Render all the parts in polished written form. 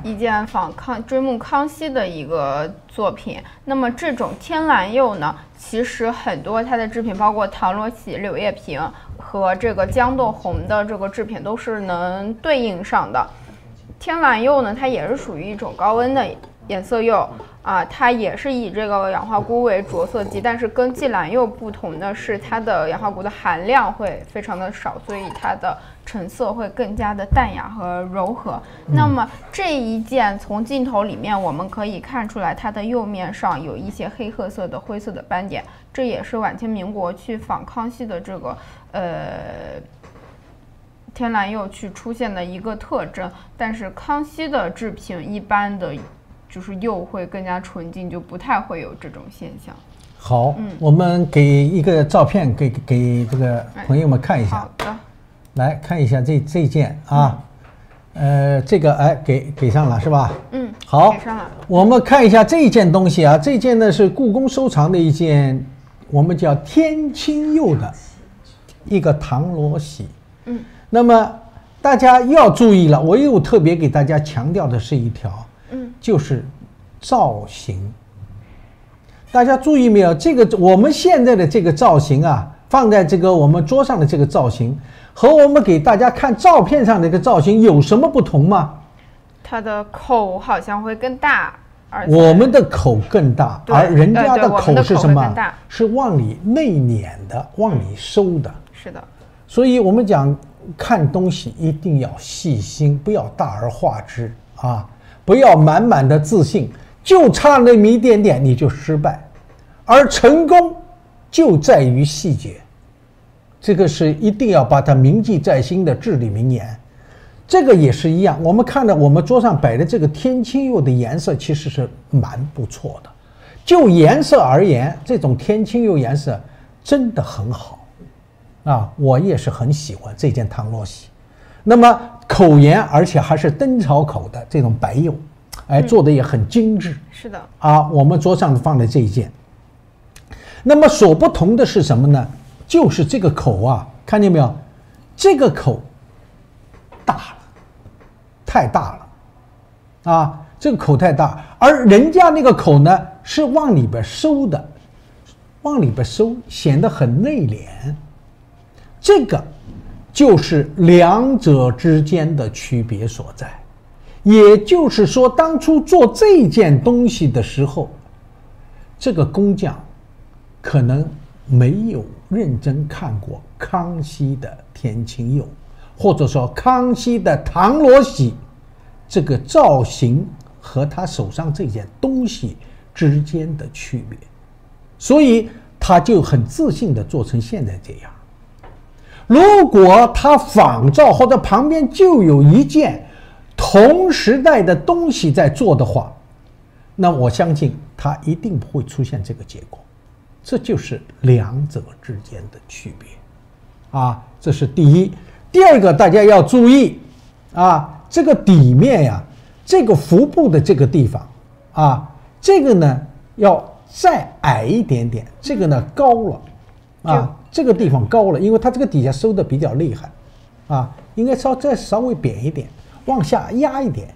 一件追慕康熙的一个作品。那么这种天蓝釉呢，其实很多它的制品，包括唐罗喜、柳叶瓶和这个豇豆红的这个制品都是能对应上的。天蓝釉呢，它也是属于一种高温的颜色釉啊，它也是以这个氧化钴为着色剂，但是跟季蓝釉不同的是，它的氧化钴的含量会非常的少，所以它的成色会更加的淡雅和柔和。那么这一件从镜头里面我们可以看出来，它的釉面上有一些黑褐色的灰色的斑点，这也是晚清民国去仿康熙的这个天蓝釉去出现的一个特征。但是康熙的制品一般的就是釉会更加纯净，就不太会有这种现象。好，我们给一个照片给这个朋友们看一下。好的，来看一下这件啊，这个给上了是吧？好，给上了。我们看一下这一件东西啊，这件呢是故宫收藏的一件，我们叫天青釉的一个唐罗喜。那么大家要注意了，我又特别给大家强调的是一条，就是造型。大家注意没有？这个我们现在的这个造型啊，放在这个我们桌上的这个造型，和我们给大家看照片上的一个造型有什么不同吗？它的口好像会更大，我们的口更大，而人家的口是什么？是往里内敛的，往里收的。是的。所以我们讲看东西一定要细心，不要大而化之啊，不要满满的自信，就差那么一点点你就失败。而成功就在于细节，这个是一定要把它铭记在心的至理名言。这个也是一样，我们看到我们桌上摆的这个天青釉的颜色其实是蛮不错的，就颜色而言，这种天青釉颜色真的很好啊，我也是很喜欢这件唐罗喜。那么口沿而且还是灯槽口的这种白釉，做的也很精致。是的啊，我们桌上放的这一件。那么所不同的是什么呢？就是这个口啊，看见没有？这个口大了，太大了啊！这个口太大，而人家那个口呢是往里边收的，往里边收显得很内敛。这个就是两者之间的区别所在。也就是说，当初做这件东西的时候，这个工匠可能没有认真看过康熙的天青釉，或者说康熙的唐罗喜这个造型和他手上这件东西之间的区别，所以他就很自信地做成现在这样。如果他仿照或者旁边就有一件同时代的东西在做的话，那我相信他一定不会出现这个结果。这就是两者之间的区别啊，这是第一。第二个大家要注意啊，这个底面呀，这个腹部的这个地方啊，这个呢要再矮一点点，这个呢高了啊，这个地方高了，因为它这个底下收的比较厉害啊，应该再稍微扁一点，往下压一点，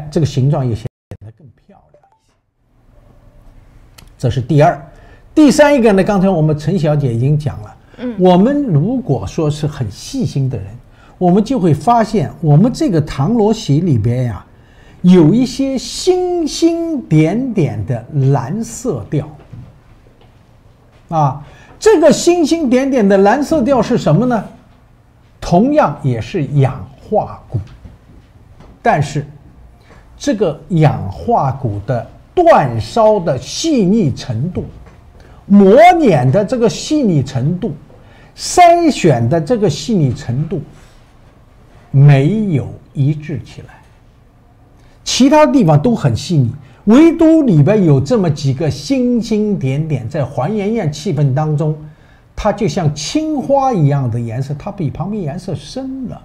这个形状也显得更漂亮一些。这是第二。第三一个呢，刚才我们陈小姐已经讲了，我们如果说是很细心的人，我们就会发现我们这个唐罗喜里边呀，有一些星星点点的蓝色调啊，这个星星点点的蓝色调是什么呢？同样也是氧化钴，但是这个氧化钴的煅烧的细腻程度，磨碾的这个细腻程度，筛选的这个细腻程度没有一致起来，其他地方都很细腻，唯独里边有这么几个星星点点，在还原宴气氛当中，它就像青花一样的颜色，它比旁边颜色深了。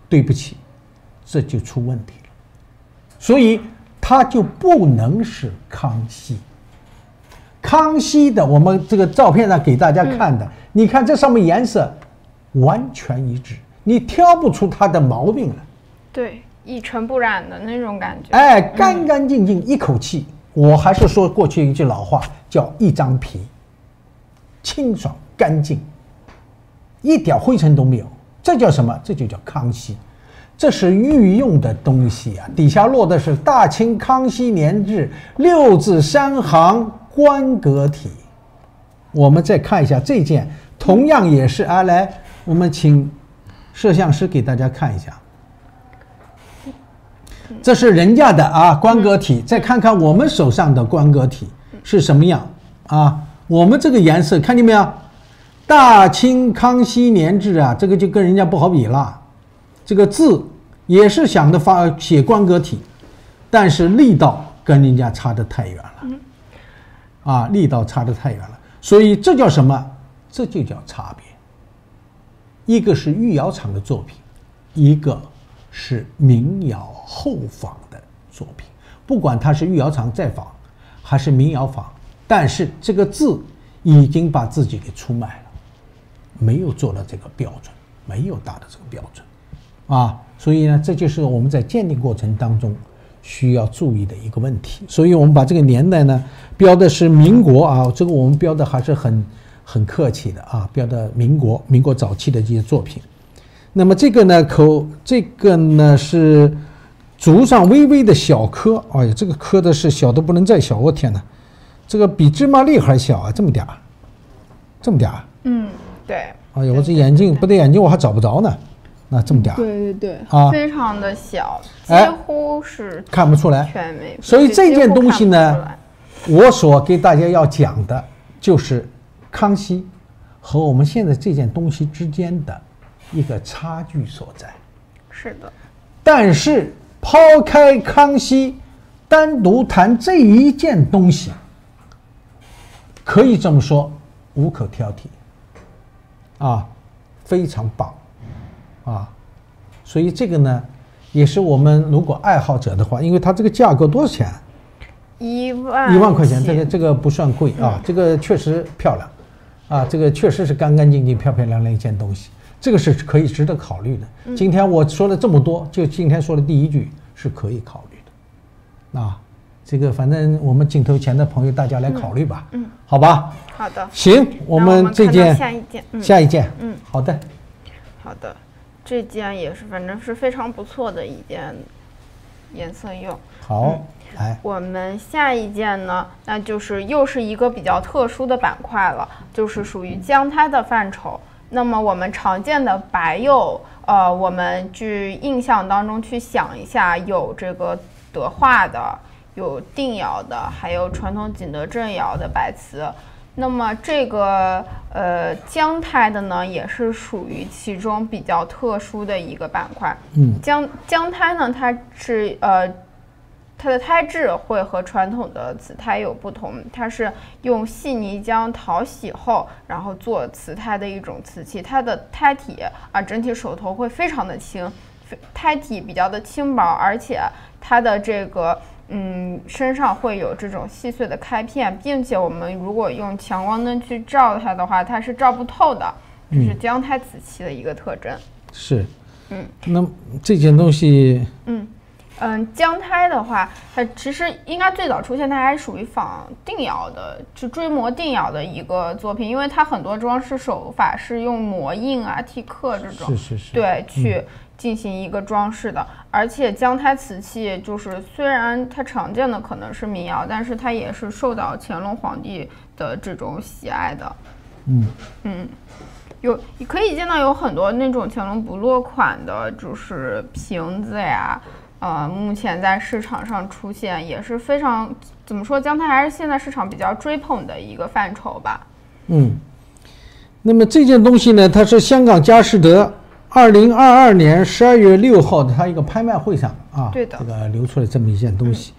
对不起，这就出问题了，所以它就不能是康熙。康熙的，我们这个照片上给大家看的，你看这上面颜色完全一致，你挑不出它的毛病来。对，一尘不染的那种感觉。哎，干干净净，一口气。我还是说过去一句老话，叫一张皮，清爽干净，一点灰尘都没有。这叫什么？这就叫康熙。这是御用的东西啊，底下落的是大清康熙年制6字3行官格体。我们再看一下这件，同样也是啊，来，我们请摄像师给大家看一下。这是人家的啊官格体，再看看我们手上的官格体是什么样啊？我们这个颜色看见没有？大清康熙年制啊，这个就跟人家不好比了。这个字也是想的写官格体，但是力道跟人家差得太远了，啊，力道差得太远了。所以这叫什么？这就叫差别。一个是御窑厂的作品，一个是民窑后仿的作品。不管它是御窑厂再仿，还是民窑仿，但是这个字已经把自己给出卖了，没有做到这个标准，没有达到这个标准，啊，所以呢，这就是我们在鉴定过程当中需要注意的一个问题。所以我们把这个年代呢标的是民国啊，这个我们标的还是很客气的啊，标的民国早期的这些作品。那么这个呢这个呢是足上微微的小磕，哎呀，这个磕的是小的不能再小，我天哪，这个比芝麻粒还小啊，这么点儿，这么点儿。对。哎呀，我这眼镜不戴眼镜我还找不着呢，那这么点儿。对，啊，非常的小，几乎是看不出来，全没。所以这件东西呢，我所给大家要讲的就是康熙和我们现在这件东西之间的一个差距所在。是的。但是抛开康熙，单独谈这一件东西，可以这么说，无可挑剔，啊，非常棒，啊，所以这个呢，也是我们如果爱好者的话，因为它这个价格多少钱？1万块钱，这个不算贵啊，这个确实漂亮，啊，这个确实是干干净净、漂漂亮亮一件东西。这个是可以值得考虑的。今天我说了这么多，就今天说的第一句是可以考虑的。啊，这个反正我们镜头前的朋友大家来考虑吧。好吧。好的。行，我们这件下一件。好的。好的，这件也是反正是非常不错的一件颜色釉。好，来，我们下一件呢，那就是又是一个比较特殊的板块了，就是属于姜胎的范畴。那么我们常见的白釉，我们据印象当中去想一下，有这个德化的，有定窑的，还有传统景德镇窑的白瓷。那么这个姜胎的呢，也是属于其中比较特殊的一个板块。姜胎呢，它是它的胎质会和传统的瓷胎有不同，它是用细泥浆淘洗后，然后做瓷胎的一种瓷器。它的胎体啊，整体手头会非常的轻，胎体比较的轻薄，而且它的这个身上会有这种细碎的开片，并且我们如果用强光灯去照它的话，它是照不透的，这是姜胎瓷器的一个特征。是，那这件东西，姜胎的话，它其实应该最早出现，它还属于仿定窑的，就追模定窑的一个作品，因为它很多装饰手法是用模印啊、剔刻这种，对，去进行一个装饰的。而且姜胎瓷器就是虽然它常见的可能是民窑，但是它也是受到乾隆皇帝的这种喜爱的。你可以见到有很多那种乾隆不落款的，就是瓶子呀。目前在市场上出现也是非常，怎么说，姜胎还是现在市场比较追捧的一个范畴吧。那么这件东西呢，它是香港佳士得2022年12月6号的它一个拍卖会上啊，对的，这个流出了这么一件东西。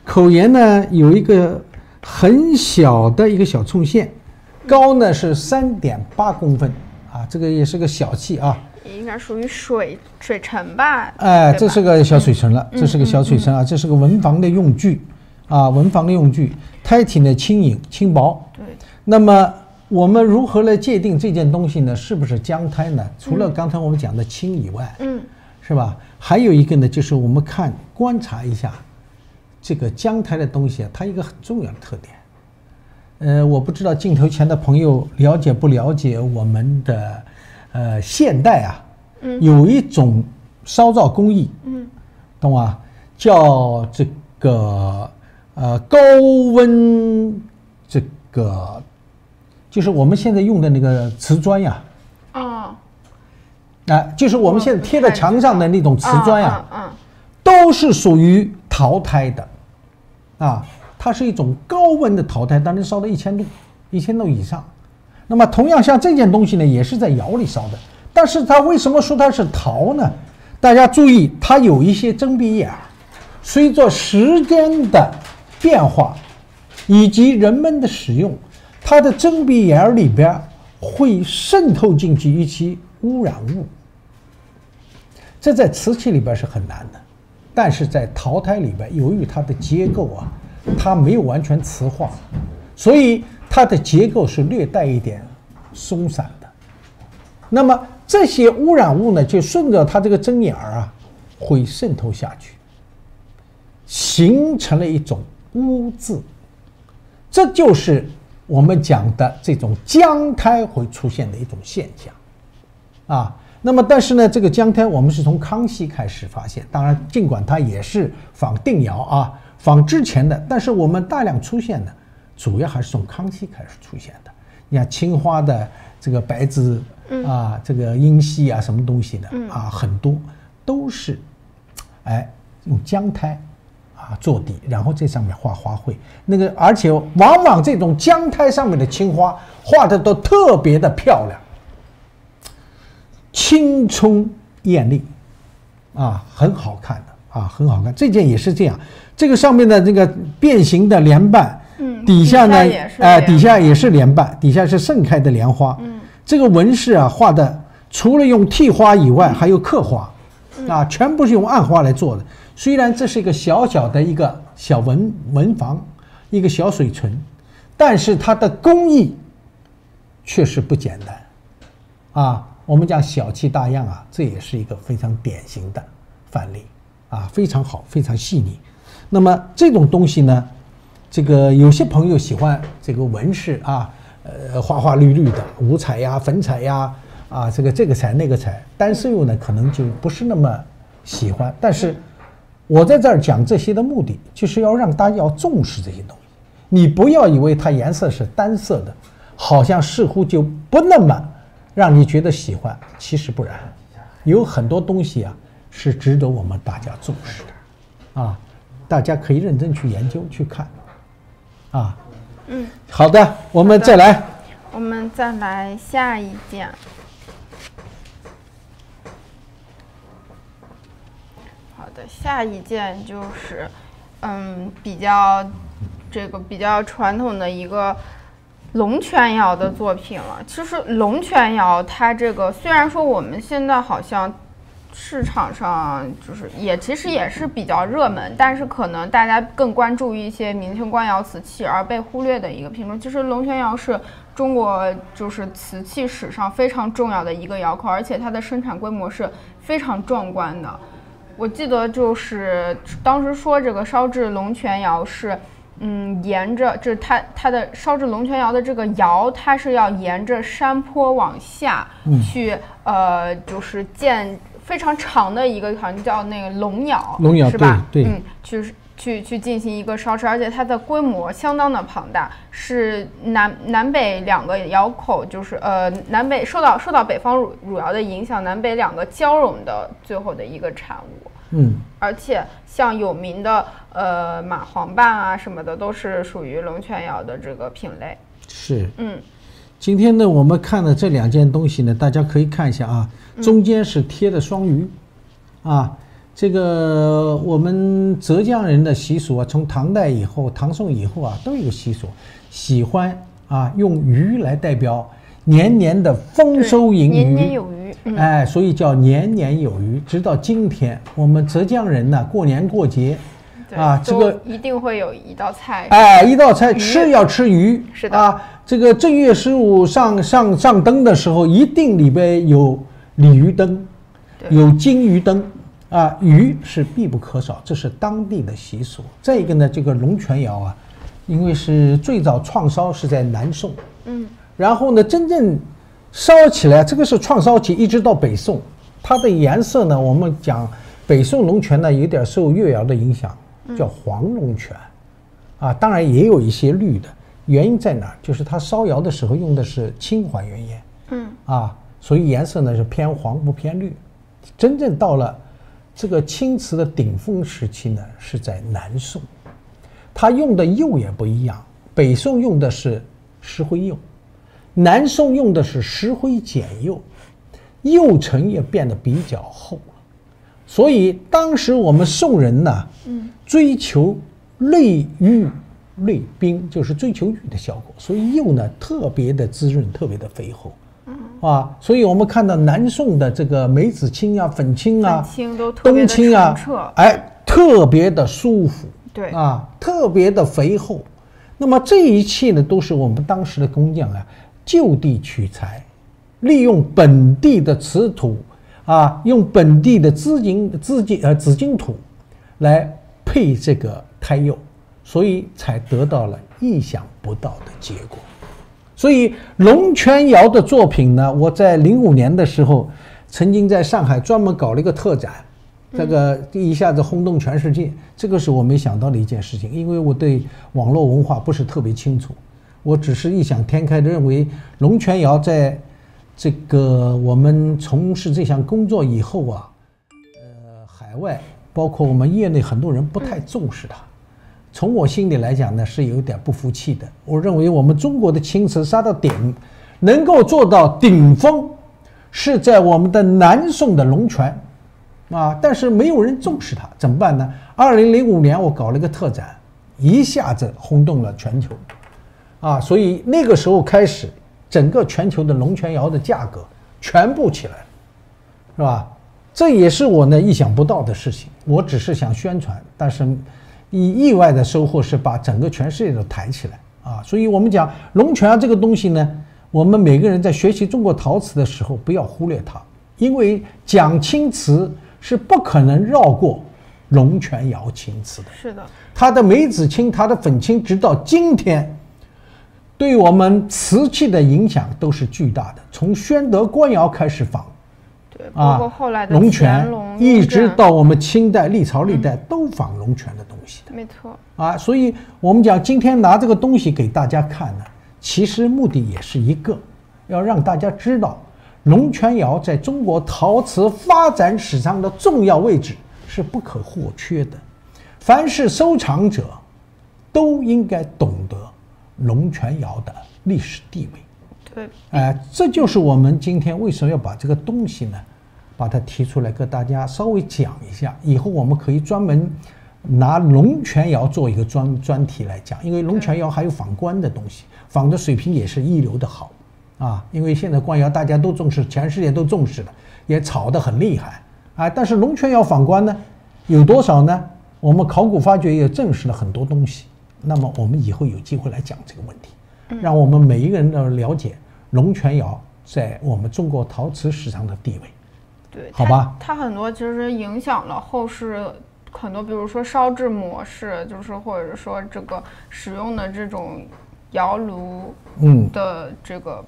口沿呢有一个很小的一个小冲线，高呢是3.8公分啊，这个也是个小器啊。应该属于水沉吧？哎，这是个小水沉了，这是个小水沉啊，这是个文房的用具啊，文房的用具，胎体呢轻盈轻薄。对。那么我们如何来界定这件东西呢？是不是姜胎呢？除了刚才我们讲的轻以外，是吧？还有一个呢，就是我们观察一下这个姜苔的东西啊，它一个很重要的特点。我不知道镜头前的朋友了解不了解我们的现代啊，有一种烧造工艺，懂吗？叫这个高温这个，就是我们现在用的那个瓷砖呀，就是我们现在贴在墙上的那种瓷砖呀，都是属于陶胎的，它是一种高温的陶胎，当然烧到1000度，1000度以上。那么同样像这件东西呢，也是在窑里烧的，但是它为什么说它是陶呢？大家注意，它有一些针鼻眼，随着时间的变化以及人们的使用，它的针鼻眼里边会渗透进去一些污染物，这在瓷器里边是很难的，但是在陶胎里边，由于它的结构啊，它没有完全瓷化，所以它的结构是略带一点松散的。那么这些污染物呢，就顺着它这个针眼啊，会渗透下去，形成了一种污渍。这就是我们讲的这种姜苔会出现的一种现象。那么但是呢，这个姜苔我们是从康熙开始发现，当然尽管它也是仿定窑仿之前的，但是我们大量出现的主要还是从康熙开始出现的。你看青花的这个白瓷这个英锡什么东西的很多都是用姜苔做底，然后这上面画花卉，而且往往这种姜苔上面的青花画的都特别的漂亮，青葱艳丽很好看的很好看。这件也是这样，这个上面的这个变形的莲瓣，底下呢底下也是莲瓣，底下是盛开的莲花。这个纹饰画的除了用替花以外，还有刻花全部是用暗花来做的。虽然这是一个小小的一个小文房，一个小水唇，但是它的工艺确实不简单我们讲小气大样这也是一个非常典型的范例非常好，非常细腻。那么这种东西呢，这个有些朋友喜欢这个纹饰花花绿绿的，五彩呀、粉彩呀这个彩那个彩，单色釉呢可能就不是那么喜欢。但是我在这儿讲这些的目的，就是要让大家要重视这些东西。你不要以为它颜色是单色的，好像似乎就不那么让你觉得喜欢，其实不然，有很多东西是值得我们大家重视的大家可以认真去研究去看好的，我们再来下一件。好的，下一件就是比较传统的一个龙泉窑的作品了。其实龙泉窑它这个虽然说我们现在好像市场上就是其实也是比较热门，但是可能大家更关注一些明清官窑瓷器而被忽略的一个品种。其实龙泉窑是中国就是瓷器史上非常重要的一个窑口，而且它的生产规模是非常壮观的。我记得就是当时说这个烧制龙泉窑是沿着它的烧制龙泉窑的这个窑，它是要沿着山坡往下去就是建非常长的一个好像叫那个龙窑是吧？对，去进行一个烧制，而且它的规模相当的庞大，是南北两个窑口，就是南北受到北方汝窑的影响，南北两个交融的最后的一个产物。而且像有名的马黄瓣什么的，都是属于龙泉窑的这个品类。是。今天呢，我们看的这两件东西呢，大家可以看一下中间是贴的双鱼这个我们浙江人的习俗从唐代以后、唐宋以后都有一个习俗，喜欢用鱼来代表年年的丰收盈余，年年有余。所以叫年年有余。直到今天，我们浙江人呢，过年过节这个一定会有一道菜，一道菜要吃鱼。是的这个正月15上灯的时候，一定里边有鲤鱼灯。有金鱼灯啊，鱼是必不可少，这是当地的习俗。再一个呢，这个龙泉窑啊，因为是最早创烧是在南宋，然后呢，真正烧起来，这个是创烧期，一直到北宋，它的颜色呢，我们讲北宋龙泉呢，有点受越窑的影响，叫黄龙泉，啊，当然也有一些绿的。原因在哪儿？就是它烧窑的时候用的是青还原岩，所以颜色呢是偏黄不偏绿。真正到了这个青瓷的顶峰时期呢，是在南宋，它用的釉也不一样，北宋用的是石灰釉，南宋用的是石灰碱釉，釉层也变得比较厚了。所以当时我们宋人呢，追求类玉类冰，就是追求玉的效果，所以釉呢特别的滋润，特别的肥厚，所以我们看到南宋的这个梅子青啊、粉青啊、冬青啊，特别的舒服，对特别的肥厚。那么这一切呢，都是我们当时的工匠啊，就地取材，利用本地的瓷土用本地的紫金土来配这个胎釉，所以才得到了意想不到的结果。所以龙泉窑的作品呢，我在05年的时候，曾经在上海专门搞了一个特展，这个一下子轰动全世界。这个是我没想到的一件事情，因为我对网络文化不是特别清楚，我只是异想天开的认为，龙泉窑在这个我们从事这项工作以后啊，海外包括我们业内很多人不太重视它。从我心里来讲呢，是有点不服气的。我认为我们中国的青瓷杀到顶，能够做到顶峰，是在我们的南宋的龙泉，但是没有人重视它，怎么办呢？2005年我搞了一个特展，一下子轰动了全球，所以那个时候开始，整个全球的龙泉窑的价格全部起来了，是吧？这也是我呢意想不到的事情。我只是想宣传，但是意外的收获是把整个全世界都抬起来所以我们讲龙泉这个东西呢，我们每个人在学习中国陶瓷的时候不要忽略它，因为讲青瓷是不可能绕过龙泉窑青瓷的。是的，它的梅子青、它的粉青，直到今天，对我们瓷器的影响都是巨大的。从宣德官窑开始仿，对，包括后来的龙泉，一直到我们清代历朝历代都仿龙泉的东西的。没错所以我们讲今天拿这个东西给大家看呢，其实目的也是一个，要让大家知道龙泉窑在中国陶瓷发展史上的重要位置是不可或缺的。凡是收藏者都应该懂得龙泉窑的历史地位。对，这就是我们今天为什么要把这个东西呢，把它提出来跟大家稍微讲一下。以后我们可以专门拿龙泉窑做一个专题来讲，因为龙泉窑还有仿官的东西，仿的水平也是一流的好因为现在官窑大家都重视，全世界都重视了，也炒得很厉害但是龙泉窑仿官呢，有多少呢？我们考古发掘也证实了很多东西。那么我们以后有机会来讲这个问题，让我们每一个人都了解龙泉窑在我们中国陶瓷史上的地位。对，好吧，它很多其实影响了后世很多，比如说烧制模式，就是或者说这个使用的这种窑炉的这个。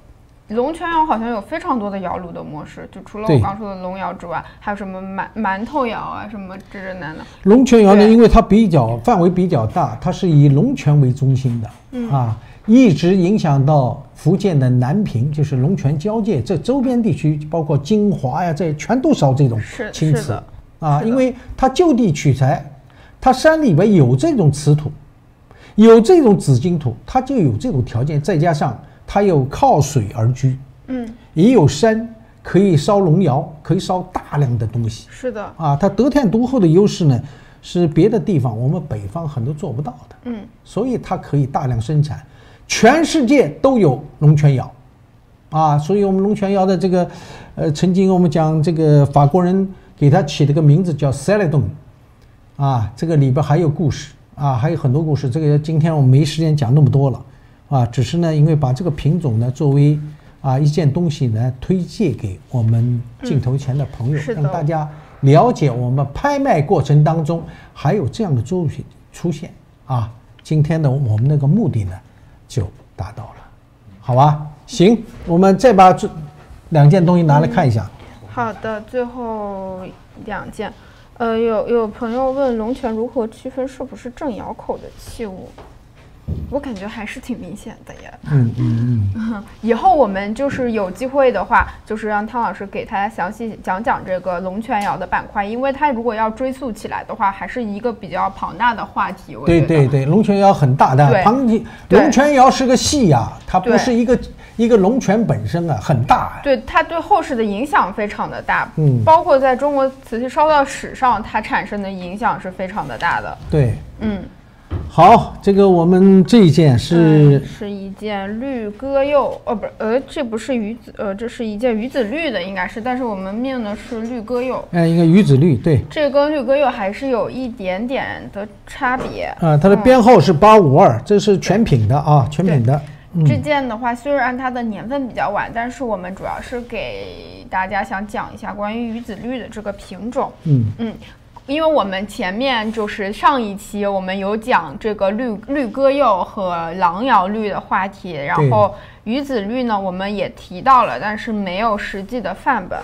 龙泉窑好像有非常多的窑炉的模式，就除了我刚说的龙窑之外，还有什么馒头窑什么这那的。龙泉窑呢，因为它范围比较大，它是以龙泉为中心的一直影响到福建的南平，就是龙泉交界这周边地区，包括金华这全都烧这种青瓷因为它就地取材，它山里边有这种瓷土，有这种紫金土，它就有这种条件，再加上它有靠水而居，也有山可以烧龙窑，可以烧大量的东西。是的它得天独厚的优势呢，是别的地方我们北方很多做不到的。所以它可以大量生产，全世界都有龙泉窑所以我们龙泉窑的这个曾经我们讲这个法国人给它起了个名字叫 Celadon 这个里边还有故事还有很多故事，这个今天我们没时间讲那么多了只是呢，因为把这个品种呢作为一件东西呢推荐给我们镜头前的朋友，让大家了解我们拍卖过程当中还有这样的作品出现啊。今天的我们那个目的呢就达到了，好吧？行，我们再把这2件东西拿来看一下。好的，最后2件，有朋友问龙泉如何区分是不是正窑口的器物？我感觉还是挺明显的呀。以后我们就是有机会的话，就是让汤老师给大家详细讲讲这个龙泉窑的板块，因为它如果要追溯起来的话，还是一个比较庞大的话题。对，龙泉窑很大的，龙泉窑是个系呀，它不是一个龙泉本身啊，很大。对，它对后世的影响非常的大，包括在中国瓷器烧造史上，它产生的影响是非常的大的。对，好，这个我们这一件是一件绿鸽釉，这不是鱼子，这是一件鱼子绿的，应该是，但是我们命的是绿鸽釉，一个鱼子绿，对，这跟绿鸽釉还是有一点点的差别它的编号是852，这是全品的啊，全品的。这件的话，虽然它的年份比较晚，但是我们主要是给大家想讲一下关于鱼子绿的这个品种。因为我们前面就是上一期我们有讲这个绿鸽釉和狼窑绿的话题，然后鱼子绿呢我们也提到了，但是没有实际的范本。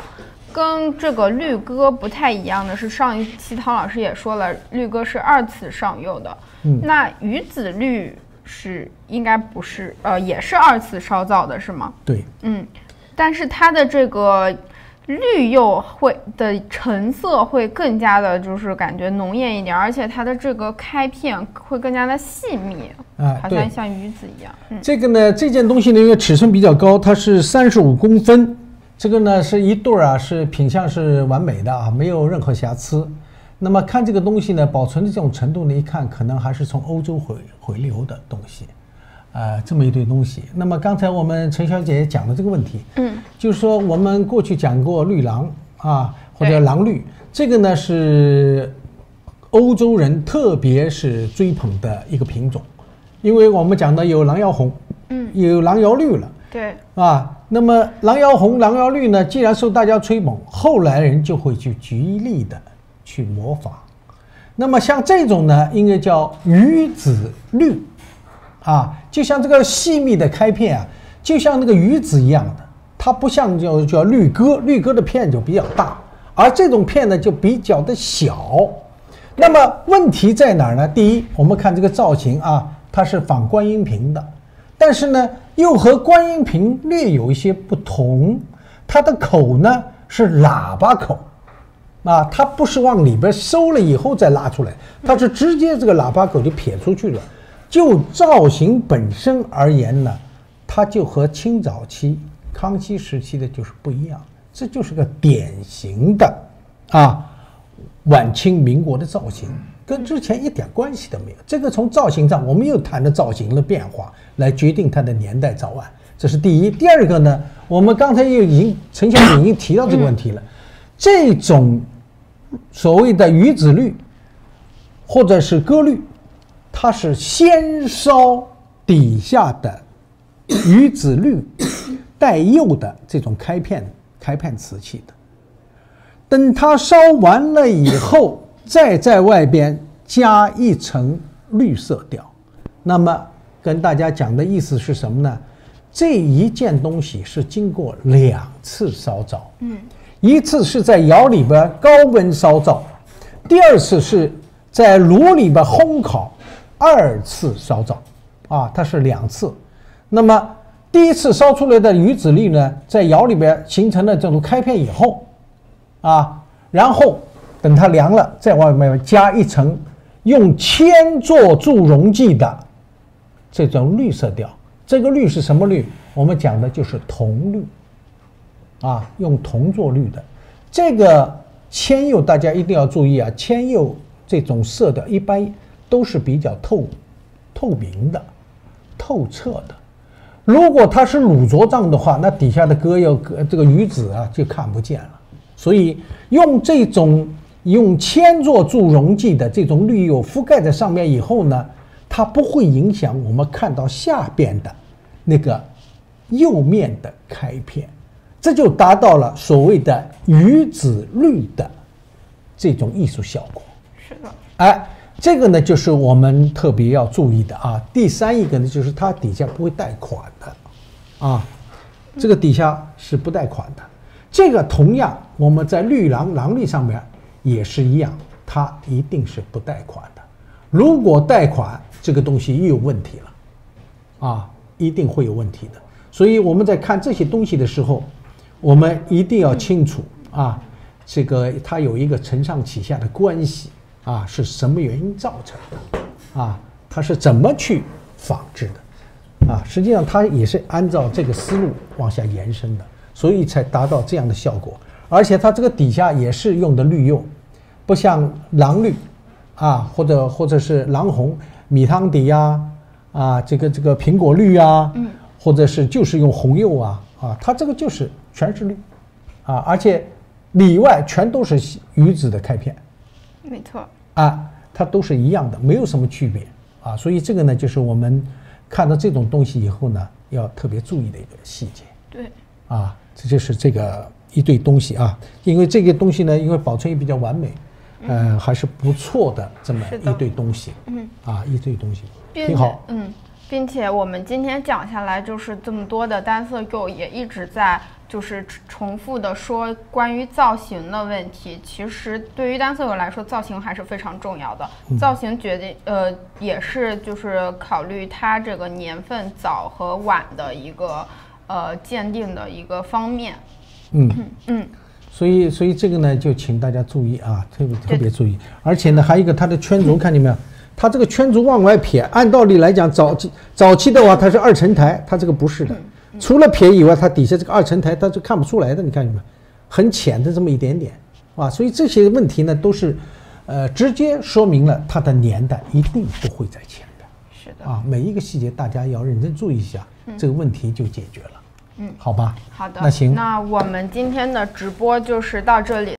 跟这个绿鸽不太一样的是，上一期汤老师也说了，绿鸽是2次上釉的，那鱼子绿是应该不是也是2次烧造的是吗？对，但是它的这个绿釉的成色会更加的，就是感觉浓艳一点，而且它的这个开片会更加的细密，好像像鱼子一样。这个呢，这件东西呢，因为尺寸比较高，它是35公分，这个呢是一对啊，是品相是完美的啊，没有任何瑕疵。那么看这个东西呢，保存的这种程度呢，一看可能还是从欧洲回流的东西。这么一堆东西。那么刚才我们陈小姐也讲了这个问题，就是说我们过去讲过绿狼或者狼绿，这个呢是欧洲人特别是追捧的一个品种，因为我们讲的有狼窑红，有狼窑绿了，对那么狼窑红、狼窑绿呢，既然受大家吹捧，后来人就会去极力的去模仿。那么像这种呢，应该叫鱼子绿。就像这个细密的开片就像那个鱼子一样的，它不像叫绿鸽，绿鸽的片就比较大，而这种片呢就比较的小。那么问题在哪儿呢？第一，我们看这个造型它是仿观音瓶的，但是呢又和观音瓶略有一些不同，它的口呢是喇叭口它不是往里边收了以后再拉出来，它是直接这个喇叭口就撇出去了。就造型本身而言呢，它就和清早期、康熙时期的就是不一样，这就是个典型的晚清民国的造型，跟之前一点关系都没有。这个从造型上，我们又谈了造型的变化来决定它的年代早晚，这是第一。第二个呢，我们刚才陈小姐已经提到这个问题了，这种所谓的鱼子绿或者是鸽绿，它是先烧底下的鱼子绿带釉的这种开片瓷器的，等它烧完了以后，再在外边加一层绿色调。那么跟大家讲的意思是什么呢？这一件东西是经过2次烧造，一次是在窑里边高温烧造，第二次是在炉里边烘烤，2次烧造它是2次。那么第一次烧出来的鱼子绿呢，在窑里边形成了这种开片以后然后等它凉了，在外面加一层用铅做助溶剂的这种绿色调。这个绿是什么绿？我们讲的就是铜绿用铜做绿的。这个铅釉大家一定要注意铅釉这种色调一般都是比较透明的、透彻的。如果它是卤浊状的话，那底下的这个鱼子就看不见了。所以用这种用铅做助溶剂的这种绿釉覆盖在上面以后呢，它不会影响我们看到下边的那个釉面的开片，这就达到了所谓的鱼子绿的这种艺术效果。是的，哎，这个呢就是我们特别要注意的啊。第三一个呢，就是它底下不会带款的，啊，这个底下是不带款的。这个同样我们在绿郎历上面也是一样，它一定是不带款的。如果带款，这个东西又有问题了，啊，一定会有问题的。所以我们在看这些东西的时候，我们一定要清楚啊，这个它有一个承上启下的关系啊，是什么原因造成的啊？它是怎么去仿制的啊？实际上它也是按照这个思路往下延伸的，所以才达到这样的效果。而且它这个底下也是用的绿釉，不像郎绿啊，或者是郎红、米汤底呀，这个苹果绿啊，或者是就是用红釉啊，它这个就是全是绿啊，而且里外全都是鱼子的开片，没错啊，它都是一样的，没有什么区别啊，所以这个呢，就是我们看到这种东西以后呢，要特别注意的一个细节。对，啊，这就是这个一对东西啊，因为这个东西呢，因为保存也比较完美，还是不错的这么一对东西，一对东西挺好，并且我们今天讲下来，就是这么多的单色釉也一直在就是重复的说关于造型的问题。其实对于单色釉来说，造型还是非常重要的。造型决定也是就是考虑它这个年份早和晚的一个鉴定的一个方面。所以这个呢，就请大家注意啊，特别注意。而且呢，还有一个它的圈轴，看见没有？它这个圈轴往外撇，按道理来讲，早期的话它是2层台，它这个不是的。除了撇以外，它底下这个2层台它是看不出来的，你看见没有？很浅的这么一点点啊。所以这些问题呢，都是直接说明了它的年代一定不会在前的。是的啊，每一个细节大家要认真注意一下，这个问题就解决了。好吧。好的，那行，那我们今天的直播就是到这里。